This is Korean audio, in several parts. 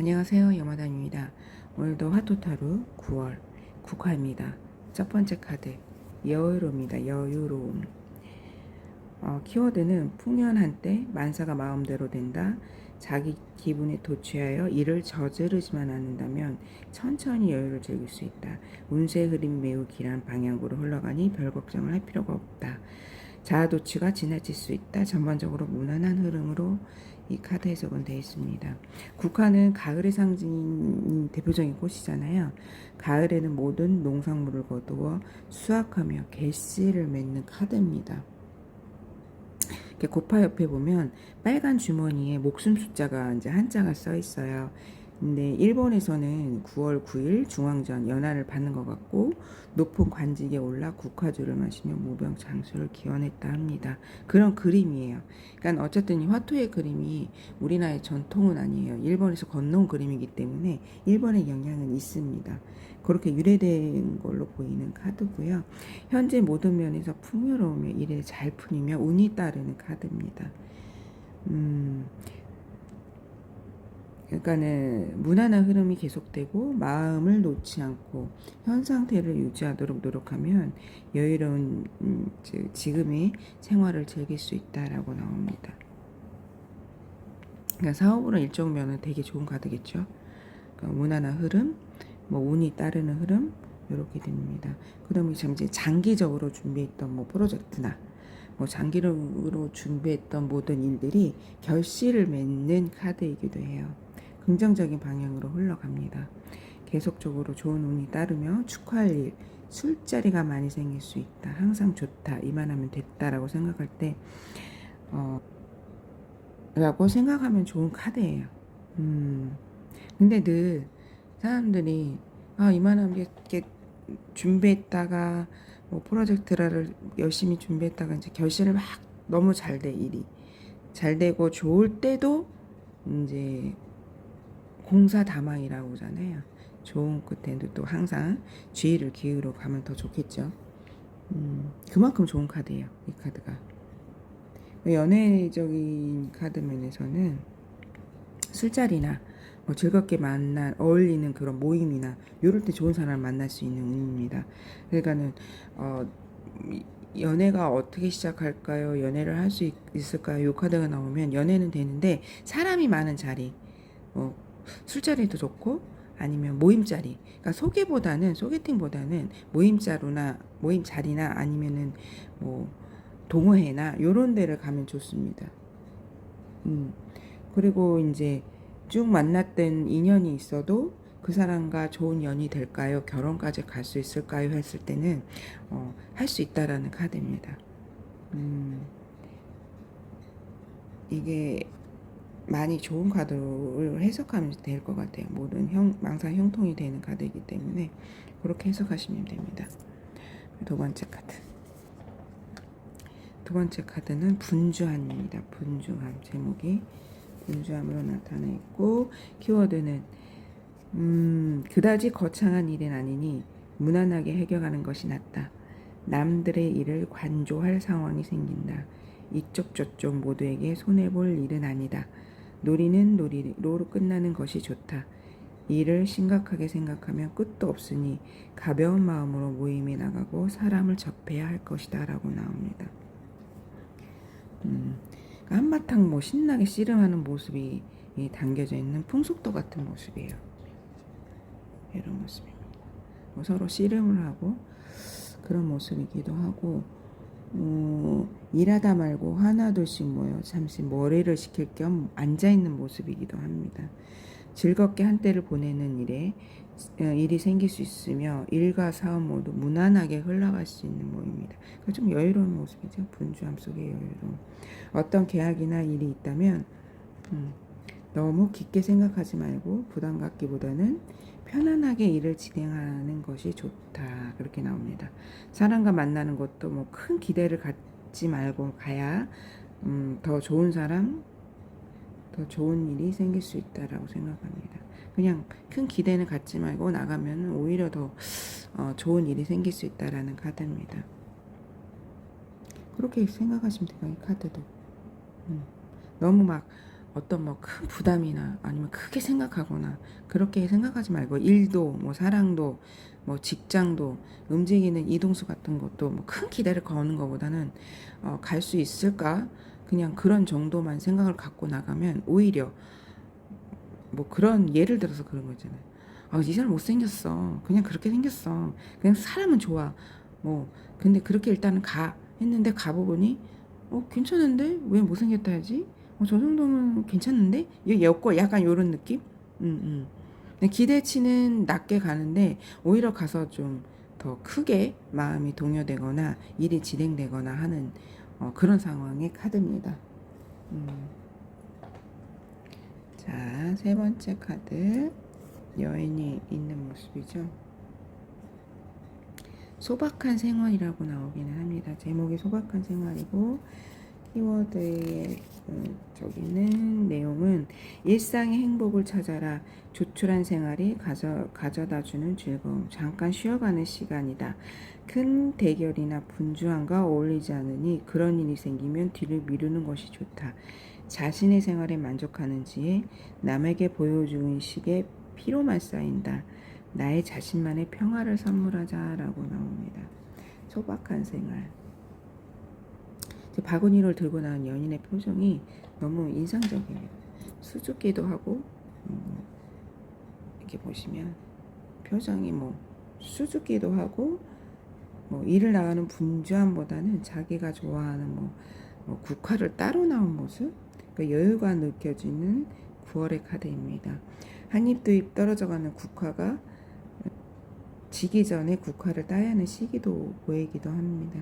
안녕하세요. 여마담입니다. 오늘도 화토타로 9월 국화입니다. 첫 번째 카드 여유로움입니다. 여유로움. 키워드는 풍년한 때 만사가 마음대로 된다. 자기 기분에 도취하여 일을 저지르지만 않는다면 천천히 여유를 즐길 수 있다. 운세 흐름 매우 길한 방향으로 흘러가니 별 걱정을 할 필요가 없다. 자아도취가 지나칠 수 있다. 전반적으로 무난한 흐름으로 이 카드 해석은 되어 있습니다. 국화는 가을의 상징인 대표적인 꽃이잖아요. 가을에는 모든 농산물을 거두어 수확하며 결실을 맺는 카드입니다. 이렇게 고파 옆에 보면 빨간 주머니에 목숨 숫자가 이제 한자가 써 있어요. 근데 일본에서는 9월 9일 중앙전 연하를 받는 것 같고 높은 관직에 올라 국화주를 마시며 무병장수를 기원했다 합니다. 그런 그림이에요. 그러니까 어쨌든 이 화토의 그림이 우리나라의 전통은 아니에요. 일본에서 건너온 그림이기 때문에 일본의 영향은 있습니다. 그렇게 유래된 걸로 보이는 카드고요. 현재 모든 면에서 풍요로우며 일에 잘 풀리며 운이 따르는 카드입니다. 그러니까는 무난한 흐름이 계속되고 마음을 놓지 않고 현 상태를 유지하도록 노력하면 여유로운 지금의 생활을 즐길 수 있다라고 나옵니다. 그러니까 사업으로 일정 면은 되게 좋은 카드겠죠. 그러니까 무난한 흐름, 뭐 운이 따르는 흐름 이렇게 됩니다. 그러면 이제 장기적으로 준비했던 뭐 프로젝트나 뭐 장기적으로 준비했던 모든 일들이 결실을 맺는 카드이기도 해요. 긍정적인 방향으로 흘러갑니다. 계속적으로 좋은 운이 따르며 축하할 일, 술자리가 많이 생길 수 있다. 항상 좋다. 이만하면 됐다라고 생각할 때 라고 생각하면 좋은 카드예요. 근데 늘 사람들이 이만하면 이렇게 준비했다가 뭐 프로젝트를 열심히 준비했다가 이제 결실을 막 너무 잘 돼 일이 잘 되고 좋을 때도 이제 공사다망이라고 하잖아요. 좋은 끝에도 또 항상 주의를 기울여 가면 더 좋겠죠. 그만큼 좋은 카드예요. 이 카드가. 연애적인 카드 면에서는 술자리나 뭐 즐겁게 어울리는 그런 모임이나 이럴 때 좋은 사람을 만날 수 있는 운입니다. 그러니까는 연애가 어떻게 시작할까요? 연애를 할 수 있을까요? 이 카드가 나오면 연애는 되는데 사람이 많은 자리, 술자리도 좋고 아니면 모임 자리. 그러니까 소개팅보다는 모임 자리나 아니면은 뭐 동호회나 이런 데를 가면 좋습니다. 그리고 이제 쭉 만났던 인연이 있어도 그 사람과 좋은 연이 될까요? 결혼까지 갈 수 있을까요? 했을 때는 할 수 있다라는 카드입니다. 이게 많이 좋은 카드를 해석하면 될 것 같아요. 모든 망상 형통이 되는 카드이기 때문에 그렇게 해석하시면 됩니다. 두 번째 카드. 두 번째 카드는 분주함입니다. 분주함. 제목이 분주함으로 나타나 있고 키워드는 그다지 거창한 일은 아니니 무난하게 해결하는 것이 낫다. 남들의 일을 관조할 상황이 생긴다. 이쪽 저쪽 모두에게 손해볼 일은 아니다. 놀이는 놀이로 끝나는 것이 좋다. 일을 심각하게 생각하면 끝도 없으니 가벼운 마음으로 모임에 나가고 사람을 접해야 할 것이다 라고 나옵니다. 한바탕 뭐 신나게 씨름하는 모습이 담겨져 있는 풍속도 같은 모습이에요. 이런 모습입니다. 뭐 서로 씨름을 하고 그런 모습이기도 하고 일하다 말고 하나둘씩 모여 잠시 머리를 식힐 겸 앉아있는 모습이기도 합니다. 즐겁게 한때를 보내는 일이 생길 수 있으며 일과 사업 모두 무난하게 흘러갈 수 있는 모임입니다. 좀 여유로운 모습이죠. 분주함 속에 여유로움. 어떤 계약이나 일이 있다면 너무 깊게 생각하지 말고 부담 갖기보다는 편안하게 일을 진행하는 것이 좋다. 그렇게 나옵니다. 사람과 만나는 것도 뭐 큰 기대를 갖지 말고 가야 더 좋은 사람, 더 좋은 일이 생길 수 있다라고 생각합니다. 그냥 큰 기대는 갖지 말고 나가면 오히려 더 좋은 일이 생길 수 있다라는 카드입니다. 그렇게 생각하시면 돼요. 이 카드도. 너무 막 어떤 뭐 큰 부담이나 아니면 크게 생각하거나 그렇게 생각하지 말고 일도 뭐 사랑도 뭐 직장도 움직이는 이동수 같은 것도 뭐 큰 기대를 거는 것보다는 갈 수 있을까? 그냥 그런 정도만 생각을 갖고 나가면 오히려 뭐 그런 예를 들어서 그런 거 있잖아요. 이 사람 못생겼어. 그냥 그렇게 생겼어. 그냥 사람은 좋아. 뭐 근데 그렇게 일단은 가 했는데 가보니 괜찮은데 왜 못생겼다 하지? 저 정도면 괜찮은데? 약간 요런 느낌? 근데 기대치는 낮게 가는데 오히려 가서 좀 더 크게 마음이 동요되거나 일이 진행되거나 하는 그런 상황의 카드입니다. 자, 세 번째 카드. 여인이 있는 모습이죠. 소박한 생활이라고 나오기는 합니다. 제목이 소박한 생활이고 키워드의 저기는 내용은 일상의 행복을 찾아라. 조촐한 생활이 가져다주는 즐거움. 잠깐 쉬어가는 시간이다. 큰 대결이나 분주함과 어울리지 않으니 그런 일이 생기면 뒤를 미루는 것이 좋다. 자신의 생활에 만족하는 지에 남에게 보여주는 식의 피로만 쌓인다. 나의 자신만의 평화를 선물하자라고 나옵니다. 소박한 생활. 바구니를 들고 나온 연인의 표정이 너무 인상적이에요. 수줍기도 하고 이렇게 보시면 표정이 뭐 수줍기도 하고 뭐 일을 나가는 분주함보다는 자기가 좋아하는 뭐 국화를 따로 나온 모습, 그러니까 여유가 느껴지는 9월의 카드입니다. 한 입 두 입 떨어져가는 국화가 지기 전에 국화를 따야 하는 시기도 보이기도 합니다.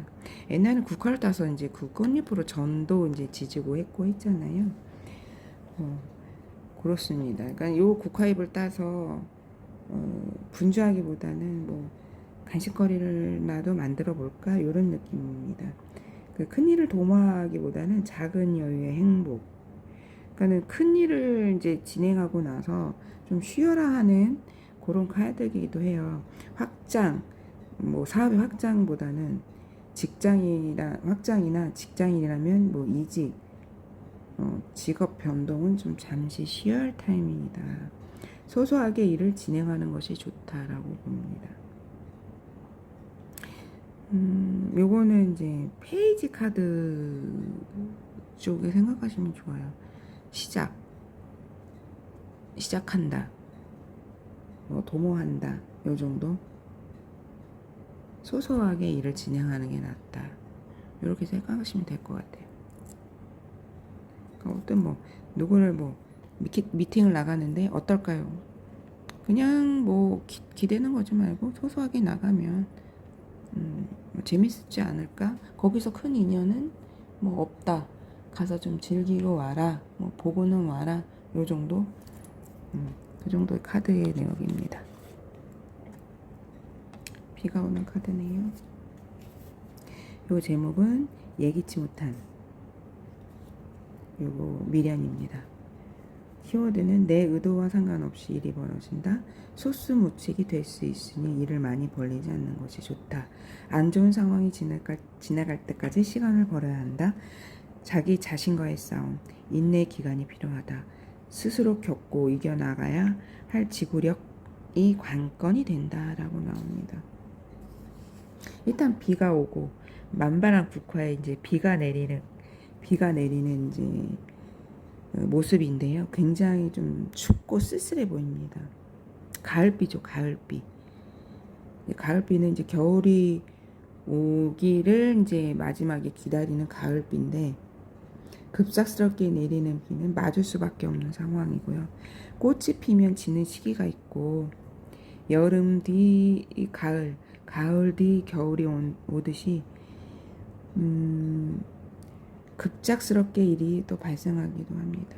옛날에는 국화를 따서 이제 그 꽃잎으로 전도 이제 지지고 했고 했잖아요. 그렇습니다. 그러니까 요 국화잎을 따서 분주하기보다는 뭐 간식거리를라도 만들어 볼까 이런 느낌입니다. 그 큰 일을 도모하기보다는 작은 여유의 행복. 그러니까는 큰 일을 이제 진행하고 나서 좀 쉬어라 하는 그런 카드이기도 해요. 확장, 뭐 사업의 확장보다는 확장이나 직장인이라면 뭐 이직, 직업 변동은 좀 잠시 쉬어야 할 타임입니다. 소소하게 일을 진행하는 것이 좋다라고 봅니다. 요거는 이제 페이지 카드 쪽에 생각하시면 좋아요. 시작한다. 도모한다. 요 정도. 소소하게 일을 진행하는 게 낫다. 이렇게 생각하시면 될 것 같아요. 그러니까 어떤 뭐 누구를 뭐 미팅을 나가는데 어떨까요? 그냥 뭐 기대는 거지 말고 소소하게 나가면 뭐 재밌지 않을까? 거기서 큰 인연은 뭐 없다. 가서 좀 즐기고 와라. 뭐 보고는 와라. 요 정도. 그 정도의 카드의 내용입니다. 비가 오는 카드네요. 요 제목은 예기치 못한 요거 미련입니다. 키워드는 내 의도와 상관없이 일이 벌어진다. 소스무책이 될 수 있으니 일을 많이 벌리지 않는 것이 좋다. 안 좋은 상황이 지나갈 때까지 시간을 벌어야 한다. 자기 자신과의 싸움, 인내 기간이 필요하다. 스스로 겪고 이겨나가야 할 지구력이 관건이 된다라고 나옵니다. 일단 비가 오고 만발한 국화에 이제 비가 내리는 이제 모습인데요. 굉장히 좀 춥고 쓸쓸해 보입니다. 가을비죠, 가을비. 가을비는 이제 겨울이 오기를 이제 마지막에 기다리는 가을비인데 급작스럽게 내리는 비는 맞을 수밖에 없는 상황이고요. 꽃이 피면 지는 시기가 있고 여름 뒤 가을, 가을 뒤 겨울이 오듯이 급작스럽게 일이 또 발생하기도 합니다.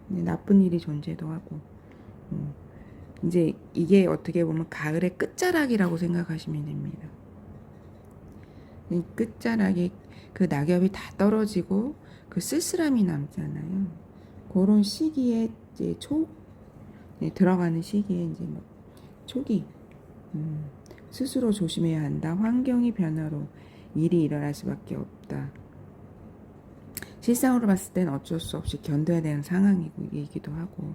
나쁜 일이 존재도 하고 이제 이게 어떻게 보면 가을의 끝자락이라고 생각하시면 됩니다. 이 끝자락에 그 낙엽이 다 떨어지고 그 쓸쓸함이 남잖아요. 그런 시기에 이제 들어가는 시기에 이제 뭐 초기 스스로 조심해야 한다. 환경이 변화로 일이 일어날 수밖에 없다. 실상으로 봤을 땐 어쩔 수 없이 견뎌야 되는 상황이기도 하고,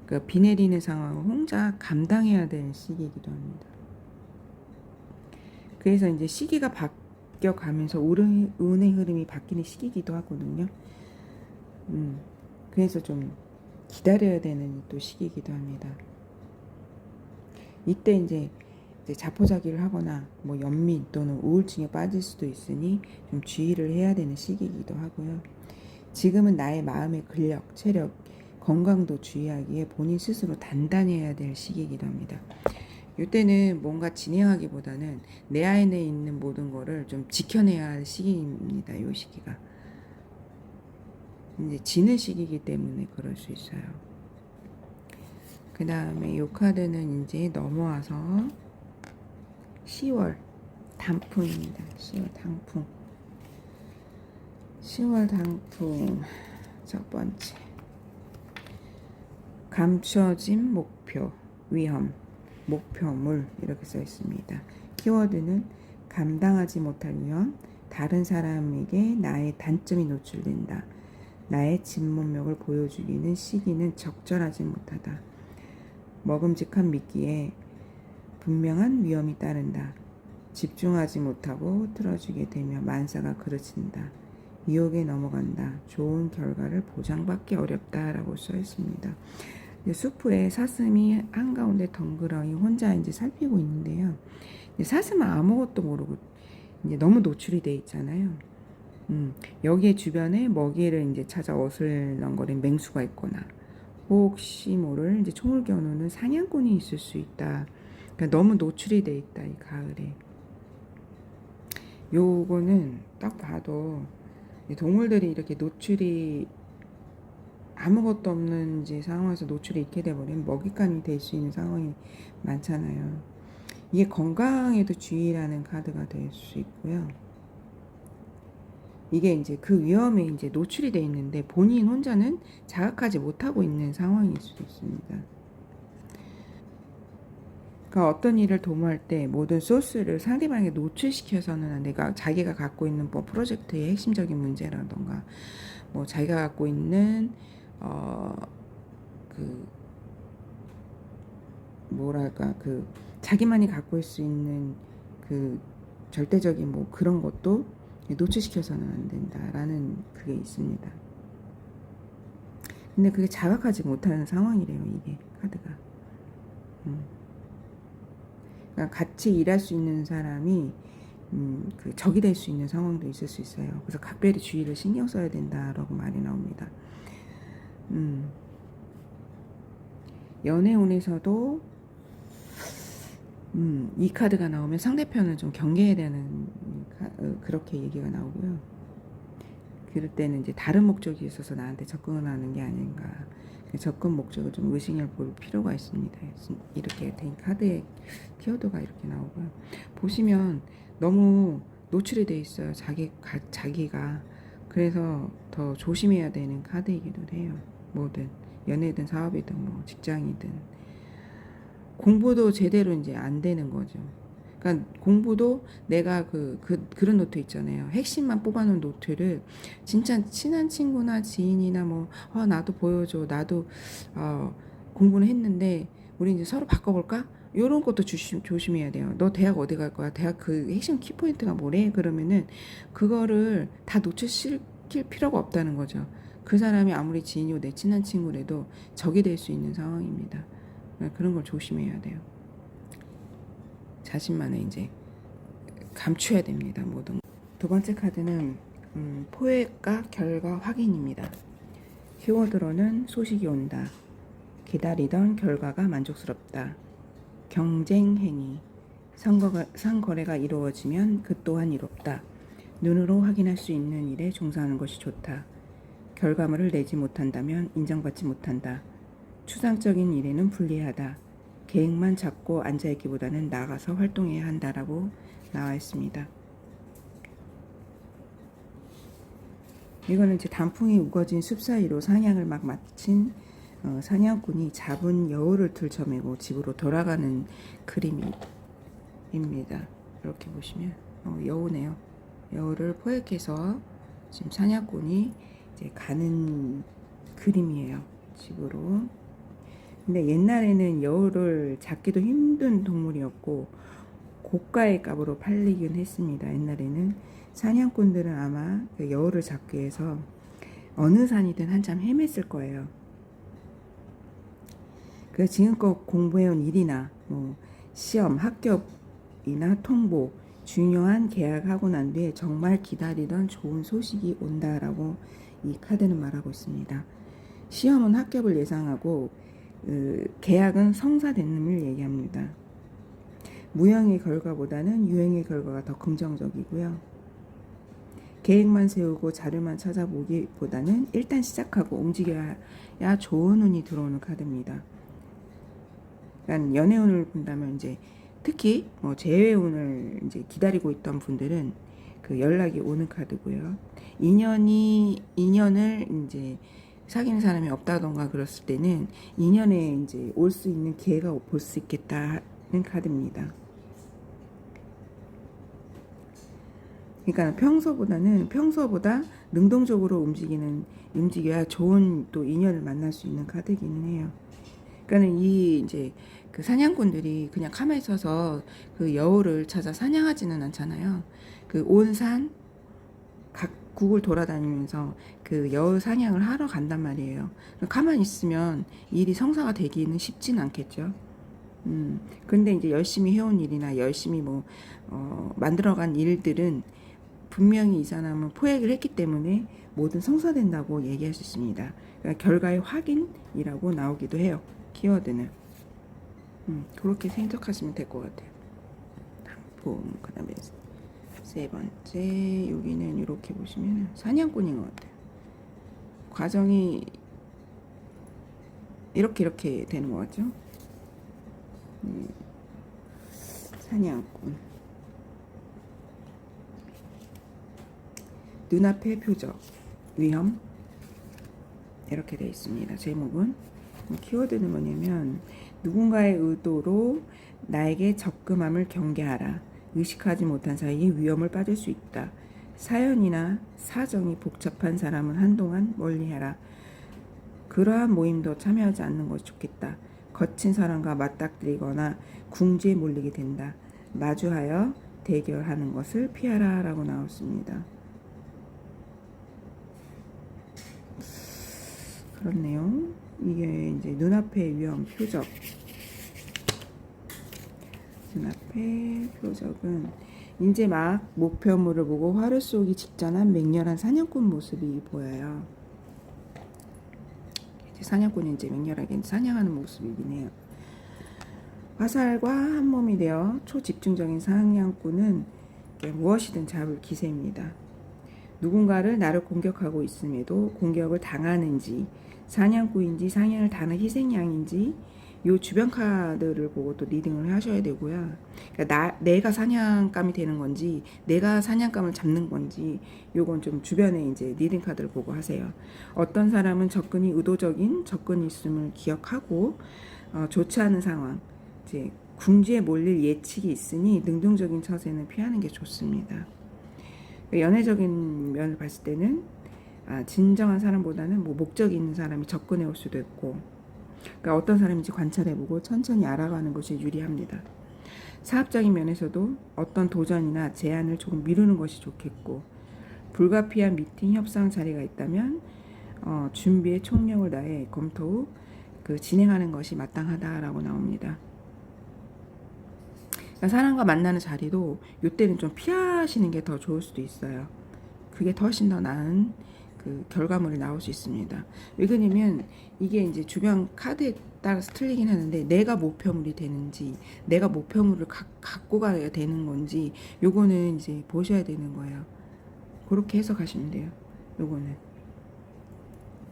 그 비 내리는 상황을 혼자 감당해야 되는 시기이기도 합니다. 그래서 이제 시기가 바뀌어가면서 운의 흐름이 바뀌는 시기이기도 하거든요. 그래서 좀 기다려야 되는 또 시기이기도 합니다. 이때 이제 자포자기를 하거나 뭐 연민 또는 우울증에 빠질 수도 있으니 좀 주의를 해야 되는 시기이기도 하고요. 지금은 나의 마음의 근력, 체력, 건강도 주의하기에 본인 스스로 단단해야 될 시기이기도 합니다. 이때는 뭔가 진행하기보다는 내 안에 있는 모든 거를 좀 지켜내야 할 시기입니다. 이 시기가 이제 지는 시기이기 때문에 그럴 수 있어요. 그 다음에 이 카드는 이제 넘어와서 10월 단풍입니다. 10월 단풍. 10월 단풍 첫 번째. 감춰진 목표, 위험, 목표물 이렇게 써 있습니다. 키워드는 감당하지 못할 위험, 다른 사람에게 나의 단점이 노출된다. 나의 진문력을 보여주기는 시기는 적절하지 못하다. 먹음직한 미끼에 분명한 위험이 따른다. 집중하지 못하고 틀어지게 되며 만사가 그르친다. 유혹에 넘어간다. 좋은 결과를 보장받기 어렵다 라고 써 있습니다. 수프에 사슴이 한가운데 덩그러니 혼자 이제 살피고 있는데요. 사슴은 아무것도 모르고 이제 너무 노출이 돼 있잖아요. 여기에 주변에 먹이를 이제 찾아 어슬렁거린 맹수가 있거나 혹시 모를 이제 총을 겨누는 사냥꾼이 있을 수 있다. 그러니까 너무 노출이 돼 있다 이 가을에. 요거는 딱 봐도 동물들이 이렇게 노출이 아무것도 없는 이제 상황에서 노출이 있게 돼버리면 먹잇감이 될 수 있는 상황이 많잖아요. 이게 건강에도 주의라는 카드가 될 수 있고요. 이게 이제 그 위험에 이제 노출이 돼 있는데 본인 혼자는 자각하지 못하고 있는 상황일 수도 있습니다. 그러니까 어떤 일을 도모할 때 모든 소스를 상대방에게 노출시켜서는 안 돼. 그러니까 자기가 갖고 있는 뭐 프로젝트의 핵심적인 문제라던가 뭐 자기가 갖고 있는 그 뭐랄까 그 자기만이 갖고 있을 수 있는 그 절대적인 뭐 그런 것도 노출시켜서는 안 된다라는 그게 있습니다. 근데 그게 자각하지 못하는 상황이래요, 이게 카드가. 그러니까 같이 일할 수 있는 사람이 그 적이 될 수 있는 상황도 있을 수 있어요. 그래서 각별히 주의를 신경 써야 된다라고 말이 나옵니다. 연애운에서도 이 카드가 나오면 상대편을 좀 경계해야 되는 그렇게 얘기가 나오고요. 그럴 때는 이제 다른 목적이 있어서 나한테 접근을 하는 게 아닌가. 접근 목적을 좀 의심해 볼 필요가 있습니다. 이렇게 된 카드의 키워드가 이렇게 나오고요. 보시면 너무 노출이 돼 있어요. 자기가. 그래서 더 조심해야 되는 카드이기도 해요. 뭐든 연애든 사업이든 뭐 직장이든 공부도 제대로 이제 안 되는 거죠. 그러니까 공부도 내가 그런 노트 있잖아요. 핵심만 뽑아놓은 노트를 진짜 친한 친구나 지인이나 뭐 나도 보여줘. 나도 공부는 했는데 우리 이제 서로 바꿔볼까? 이런 것도 조심해야 돼요. 너 대학 어디 갈 거야? 대학 그 핵심 키포인트가 뭐래? 그러면은 그거를 다 노출시킬 필요가 없다는 거죠. 그 사람이 아무리 지인이고 내 친한 친구라도 적이 될 수 있는 상황입니다. 그런 걸 조심해야 돼요. 자신만의 이제 감춰야 됩니다. 모든. 두 번째 카드는 포획과 결과 확인입니다. 키워드로는 소식이 온다. 기다리던 결과가 만족스럽다. 경쟁 행위. 상거래가 이루어지면 그 또한 이롭다. 눈으로 확인할 수 있는 일에 종사하는 것이 좋다. 결과물을 내지 못한다면 인정받지 못한다. 추상적인 일에는 불리하다. 계획만 잡고 앉아있기보다는 나가서 활동해야 한다라고 나와 있습니다. 이거는 이제 단풍이 우거진 숲 사이로 사냥을 막 마친 사냥꾼이 잡은 여우를 들쳐매고 집으로 돌아가는 그림입니다. 이렇게 보시면 여우네요. 여우를 포획해서 지금 사냥꾼이 이제 가는 그림이에요. 집으로. 근데 옛날에는 여우를 잡기도 힘든 동물이었고 고가의 값으로 팔리긴 했습니다. 옛날에는 사냥꾼들은 아마 그 여우를 잡기 위해서 어느 산이든 한참 헤맸을 거예요. 그래서 지금껏 공부해온 일이나 뭐 시험, 합격이나 통보, 중요한 계약하고 난 뒤에 정말 기다리던 좋은 소식이 온다라고 이 카드는 말하고 있습니다. 시험은 합격을 예상하고 계약은 성사됨을 얘기합니다. 무형의 결과보다는 유형의 결과가 더 긍정적이고요. 계획만 세우고 자료만 찾아보기보다는 일단 시작하고 움직여야 좋은 운이 들어오는 카드입니다. 그러니까 연애운을 본다면 이제 특히 뭐 재회운을 이제 기다리고 있던 분들은 그 연락이 오는 카드고요. 인연을 이제 사귀는 사람이 없다던가 그랬을 때는 인연에 이제 올 수 있는 기회가 볼 수 있겠다는 카드입니다. 그러니까 평소보다 능동적으로 움직여야 좋은 또 인연을 만날 수 있는 카드기는 해요. 그러니까는 이 이제 그 사냥꾼들이 그냥 가만히 있어서 그 여우를 찾아 사냥하지는 않잖아요. 그 온 산 각국을 돌아다니면서 그 여우 사냥을 하러 간단 말이에요. 가만히 있으면 일이 성사가 되기는 쉽진 않겠죠. 근데 이제 열심히 해온 일이나 열심히 만들어간 일들은 분명히 이 사람은 포획을 했기 때문에 모든 성사된다고 얘기할 수 있습니다. 그러니까 결과의 확인이라고 나오기도 해요. 키워드는. 그렇게 생각하시면 될 것 같아요. 당품, 그 다음에 세 번째, 여기는 이렇게 보시면 사냥꾼인 것 같아요. 과정이 이렇게 되는 것 같죠? 사냥꾼. 눈앞의 표적, 위험, 이렇게 되어 있습니다. 제목은. 키워드는 뭐냐면 누군가의 의도로 나에게 접근함을 경계하라. 의식하지 못한 사이에 위험을 빠질 수 있다. 사연이나 사정이 복잡한 사람은 한동안 멀리해라. 그러한 모임도 참여하지 않는 것이 좋겠다. 거친 사람과 맞닥뜨리거나 궁지에 몰리게 된다. 마주하여 대결하는 것을 피하라 라고 나왔습니다. 그렇네요. 이게 이제 눈앞의 위험 표적. 눈앞의 표적은 이제 막 목표물을 보고 활을 쏘기 직전한 맹렬한 사냥꾼 모습이 보여요. 이제 사냥꾼이 이제 맹렬하게 사냥하는 모습이긴 해요. 화살과 한 몸이 되어 초집중적인 사냥꾼은 무엇이든 잡을 기세입니다. 누군가를 나를 공격하고 있음에도 공격을 당하는지 사냥꾼인지 사냥을 당한 희생양인지 요 주변 카드를 보고 또 리딩을 하셔야 되고요. 그러니까 내가 사냥감이 되는 건지 내가 사냥감을 잡는 건지 요건 좀 주변에 이제 리딩 카드를 보고 하세요. 어떤 사람은 접근이 의도적인 접근이 있음을 기억하고 좋지 않은 상황 이제 궁지에 몰릴 예측이 있으니 능동적인 처세는 피하는 게 좋습니다. 연애적인 면을 봤을 때는 진정한 사람보다는 목적이 있는 사람이 접근해 올 수도 있고 그러니까 어떤 사람인지 관찰해보고 천천히 알아가는 것이 유리합니다. 사업적인 면에서도 어떤 도전이나 제안을 조금 미루는 것이 좋겠고 불가피한 미팅 협상 자리가 있다면 준비에 총력을 다해 검토 후 진행하는 것이 마땅하다라고 나옵니다. 그러니까 사람과 만나는 자리도 이때는 좀 피하시는 게 더 좋을 수도 있어요. 그게 훨씬 더 나은 결과물이 나올 수 있습니다. 왜 그러냐면 이게 이제 주변 카드에 따라서 틀리긴 하는데 내가 목표물이 되는지 내가 목표물을 갖고 가야 되는 건지 요거는 이제 보셔야 되는 거예요. 그렇게 해석하시면 돼요. 요거는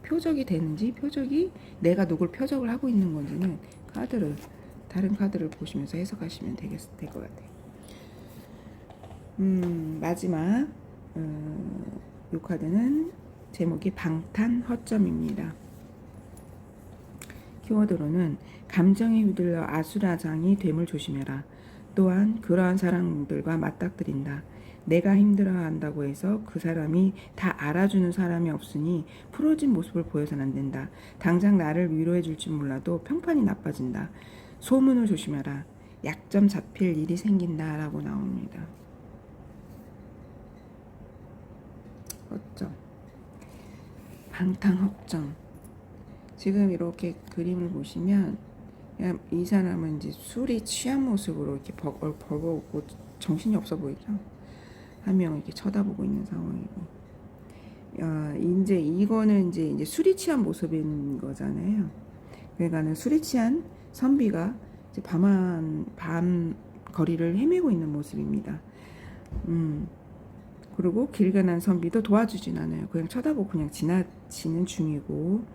표적이 되는지 표적이 내가 누굴 표적을 하고 있는 건지는 다른 카드를 보시면서 해석하시면 될 것 같아요. 마지막 이 카드는 제목이 방탄 허점입니다. 키워드로는 감정에 휘둘려 아수라장이 됨을 조심해라. 또한 그러한 사람들과 맞닥뜨린다. 내가 힘들어한다고 해서 그 사람이 다 알아주는 사람이 없으니 풀어진 모습을 보여서는 안 된다. 당장 나를 위로해 줄지 몰라도 평판이 나빠진다. 소문을 조심하라. 약점 잡힐 일이 생긴다라고 나옵니다. 어쩜 방탕흑점. 지금 이렇게 그림을 보시면 이 사람은 이제 술이 취한 모습으로 이렇게 벌거벗고 정신이 없어 보이죠. 한 명 이렇게 쳐다보고 있는 상황이고, 이제 이거는 이제 술이 취한 모습인 거잖아요. 그러니까는 술이 취한 선비가 이제 밤 거리를 헤매고 있는 모습입니다. 그리고 길 가난 선비도 도와주진 않아요. 그냥 쳐다보고 그냥 지나치는 중이고,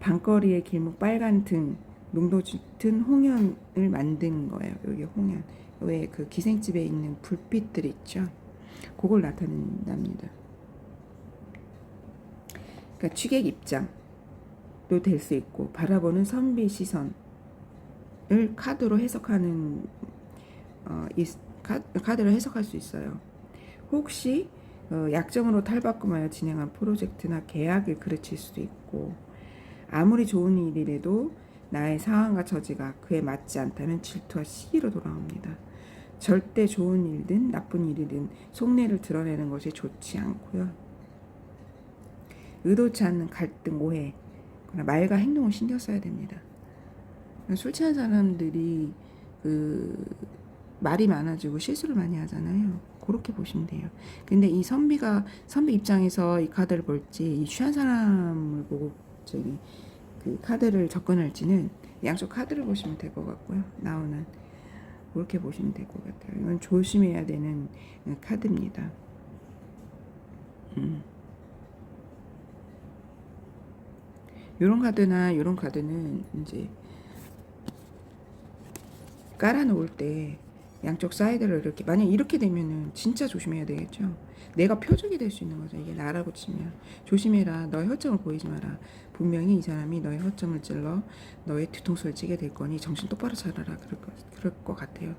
밤거리의 길목 빨간 등, 농도 짙은 홍연을 만든 거예요. 여기 홍연. 왜 그 기생집에 있는 불빛들 있죠? 그걸 나타낸답니다. 그러니까 취객 입장도 될 수 있고, 바라보는 선비 시선을 카드로 해석하는 카드로 해석할 수 있어요. 혹시 약점으로 탈바꿈하여 진행한 프로젝트나 계약을 그르칠 수도 있고, 아무리 좋은 일이라도 나의 상황과 처지가 그에 맞지 않다면 질투와 시기로 돌아옵니다. 절대 좋은 일든 나쁜 일이든 속내를 드러내는 것이 좋지 않고요. 의도치 않는 갈등, 오해, 말과 행동을 신경 써야 됩니다. 술 취한 사람들이 말이 많아지고 실수를 많이 하잖아요. 그렇게 보시면 돼요. 근데 이 선비 입장에서 이 카드를 볼지, 이 취한 사람을 보고 그 카드를 접근할지는 양쪽 카드를 보시면 될 것 같고요. 나오는 그렇게 보시면 될 것 같아요. 이건 조심해야 되는 카드입니다. 요런 카드는 이제 깔아놓을 때 양쪽 사이드를 이렇게, 만약 이렇게 되면은 진짜 조심해야 되겠죠. 내가 표적이 될 수 있는 거죠. 이게 나라고 치면 조심해라. 너의 허점을 보이지 마라. 분명히 이 사람이 너의 허점을 찔러 너의 뒤통수를 치게 될 거니 정신 똑바로 차려라. 그럴 것 같아요.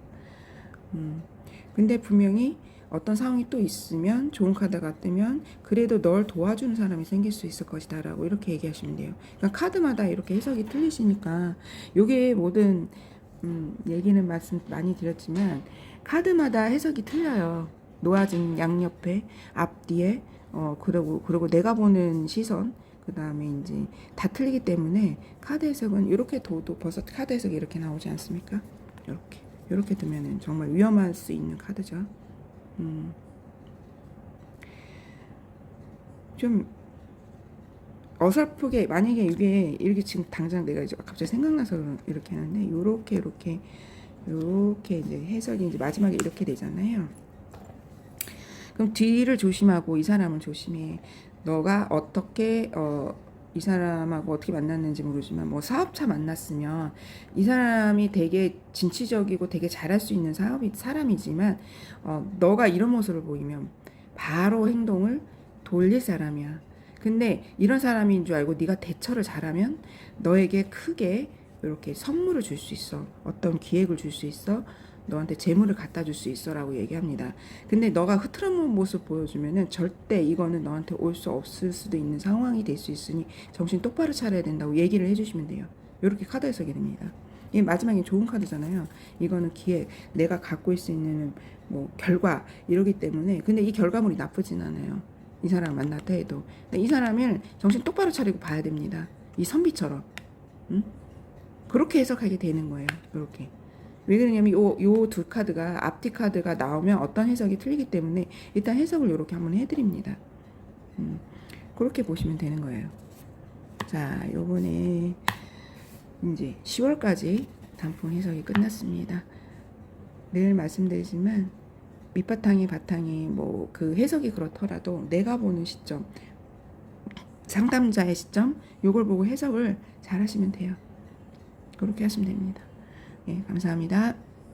근데 분명히 어떤 상황이 또 있으면, 좋은 카드가 뜨면 그래도 널 도와주는 사람이 생길 수 있을 것이다 라고 이렇게 얘기하시면 돼요. 그러니까 카드마다 이렇게 해석이 틀리시니까, 요게 모든 얘기는 말씀 많이 드렸지만 카드마다 해석이 틀려요. 놓아진 양옆에, 앞뒤에, 그리고 내가 보는 시선, 그 다음에 이제 다 틀리기 때문에 카드 해석은 이렇게 벌써 카드 해석이 이렇게 나오지 않습니까? 이렇게 두면은 정말 위험할 수 있는 카드죠. 좀 어설프게, 만약에 이게 이렇게 지금 당장 내가 이제 갑자기 생각나서 이렇게 하는데, 이렇게 이제 해석이 이제 마지막에 이렇게 되잖아요. 그럼 뒤를 조심하고 이 사람을 조심해. 너가 어떻게 이 사람하고 어떻게 만났는지 모르지만, 뭐 사업차 만났으면 이 사람이 되게 진취적이고 되게 잘할 수 있는 사람이지만, 너가 이런 모습을 보이면 바로 행동을 돌릴 사람이야. 근데 이런 사람인 줄 알고 네가 대처를 잘하면 너에게 크게 이렇게 선물을 줄 수 있어. 어떤 기획을 줄 수 있어. 너한테 재물을 갖다 줄 수 있어 라고 얘기합니다. 근데 너가 흐트러진 모습 보여주면은 절대 이거는 너한테 올 수 없을 수도 있는 상황이 될 수 있으니 정신 똑바로 차려야 된다고 얘기를 해주시면 돼요. 이렇게 카드 해석이 됩니다. 이 마지막에 좋은 카드잖아요. 이거는 기회, 내가 갖고 있을 수 있는 뭐 결과 이러기 때문에. 근데 이 결과물이 나쁘진 않아요. 이 사람 만났다 해도. 이 사람을 정신 똑바로 차리고 봐야 됩니다. 이 선비처럼. 그렇게 해석하게 되는 거예요. 이렇게. 왜 그러냐면 요 두 카드가, 앞뒤 카드가 나오면 어떤 해석이 틀리기 때문에 일단 해석을 이렇게 한번 해드립니다. 그렇게 보시면 되는 거예요. 자, 요번에 이제 10월까지 단풍 해석이 끝났습니다. 늘 말씀드리지만 밑바탕이 바탕이 뭐 그 해석이 그렇더라도 내가 보는 시점, 상담자의 시점, 요걸 보고 해석을 잘 하시면 돼요. 그렇게 하시면 됩니다. 예, 감사합니다.